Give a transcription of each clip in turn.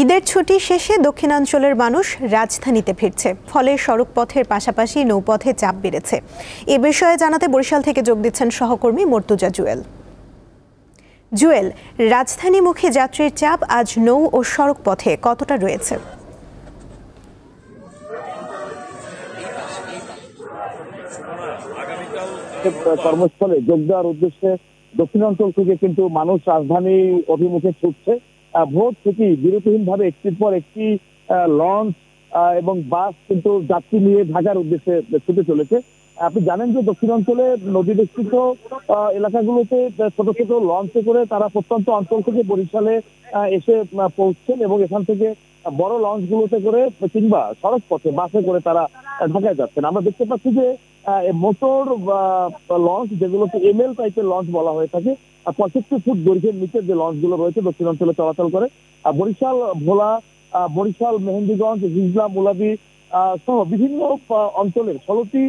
ঈদের ছুটি শেষে দক্ষিণাঞ্চলের মানুষ রাজধানীতে ফিরছে, ফলে সড়ক পথের পাশাপাশি নৌপথে চাপ বেড়েছে। এ বিষয়ে জানাতে বরিশাল থেকে যোগ দিচ্ছেন সহকর্মী মর্তুজা জুয়েল। রাজধানীমুখী যাত্রীর চাপ আজ নৌ ও সড়ক পথে কতটা রয়েছে? কর্মস্থলে যোগ দেওয়ার উদ্দেশ্যে দক্ষিণাঞ্চল থেকে কিন্তু মানুষ রাজধানী অভিমুখে ছুটছে। ভোর থেকেই বিরতিহীন ভাবে একটির পর একটি লঞ্চ এবং বাস কিন্তু যাত্রী নিয়ে ঢাকার উদ্দেশ্যে ছুটে চলেছে। আপনি জানেন যে দক্ষিণাঞ্চলে নদী বেষ্টিত এলাকাগুলোতে ছোট ছোট লঞ্চে করে তারা প্রত্যন্ত অঞ্চল থেকে বরিশালে এসে পৌঁছছেন এবং এখান থেকে বড় লঞ্চ গুলোতে করে কিংবা সড়ক পথে বাসে করে তারা ঢাকায় যাচ্ছেন। আমরা দেখতে পাচ্ছি যে মোটর লঞ্চ, যেগুলোকে এমএল টাইপের লঞ্চ বলা হয়ে থাকে, 65 ফুট দৈর্ঘ্যের নিচের যে লঞ্চ গুলো রয়েছে দক্ষিণাঞ্চলে চলাচল করে। বরিশাল ভোলা, বরিশাল মেহেন্দিগঞ্জ, হিজলা, মুলাদি সহ বিভিন্ন অঞ্চলের 16টি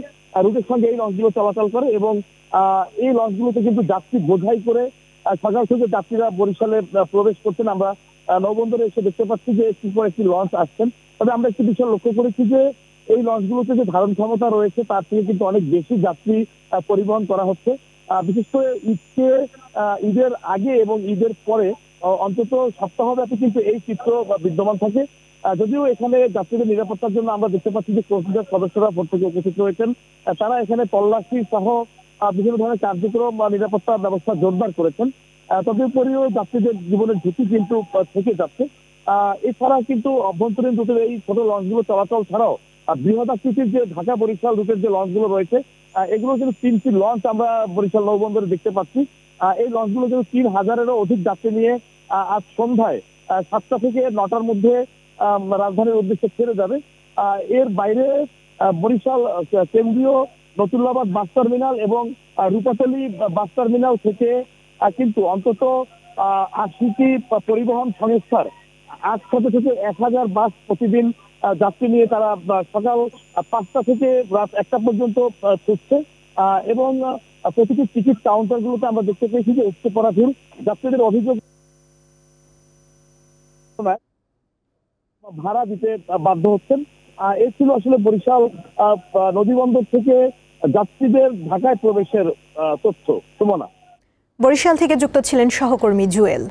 রুটের সঙ্গে এই লঞ্চগুলো চলাচল করে এবং এই লঞ্চগুলোতে কিন্তু যাত্রী বোঝাই করে সকাল থেকে যাত্রীরা বরিশালে প্রবেশ করছেন। আমরা নৌবন্দরে এসে দেখতে পাচ্ছি যে একটির পর একটি লঞ্চ আসছেন। তবে আমরা একটি বিষয় লক্ষ্য করেছি যে এই লঞ্চগুলোতে যে ধারণ ক্ষমতা রয়েছে তার থেকে কিন্তু অনেক বেশি যাত্রী পরিবহন করা হচ্ছে। বিশেষ করে ঈদের আগে এবং ঈদের পরে অন্তত সপ্তাহব্যাপী কিন্তু এই চিত্র বিদ্যমান থাকে। যদিও এখানে যাত্রীদের নিরাপত্তার জন্য আমরা দেখতে পাচ্ছি যে কোস্টগার্ড সদস্যরা প্রত্যেকে উপস্থিত রয়েছেন। তারা এখানে তল্লাশি সহ বিভিন্ন ধরনের কার্যক্রম বা নিরাপত্তা ব্যবস্থা জোরদার করেছেন। তদুপরিও যাত্রীদের জীবনের ঝুঁকি কিন্তু থেকে যাচ্ছে। এছাড়া কিন্তু অভ্যন্তরীণ রুটের এই ছোট লঞ্চগুলো চলাচল ছাড়াও বৃহদাকৃতির যে ঢাকা বরিশাল রুটের যে লঞ্চগুলো রয়েছে, এগুলো কিন্তু 3টি লঞ্চ আমরা বরিশাল নৌবন্দরে দেখতে পাচ্ছি। এই লঞ্চগুলো কিন্তু 3000-এরও অধিক যাত্রী নিয়ে আজ সন্ধ্যায় 7টা থেকে 9টার মধ্যে রাজধানীর উদ্দেশ্যে ছেড়ে যাবে। এর বাইরে বরিশাল কেন্দ্রীয় নতুল্লাবাদ বাস টার্মিনাল এবং রূপাতলী বাস টার্মিনাল থেকে কিন্তু অন্তত 80টি পরিবহন সংস্থার 800 থেকে 1000 বাস প্রতিদিন যাত্রী নিয়ে তারা সকাল 5টা থেকে রাত 1টা পর্যন্ত ছুটছে এবং প্রতিটি টিকিট কাউন্টার গুলোতে আমরা দেখতে পেয়েছি যে উপচে পড়া ভিড়। যাত্রীদের অভিযোগ ভাড়া দিতে বাধ্য হচ্ছেন। এই ছিল আসলে বরিশাল নদীবন্দর থেকে যাত্রীদের ঢাকায় প্রবেশের তথ্য। সুমনা, বরিশাল থেকে যুক্ত ছিলেন সহকর্মী জুয়েল।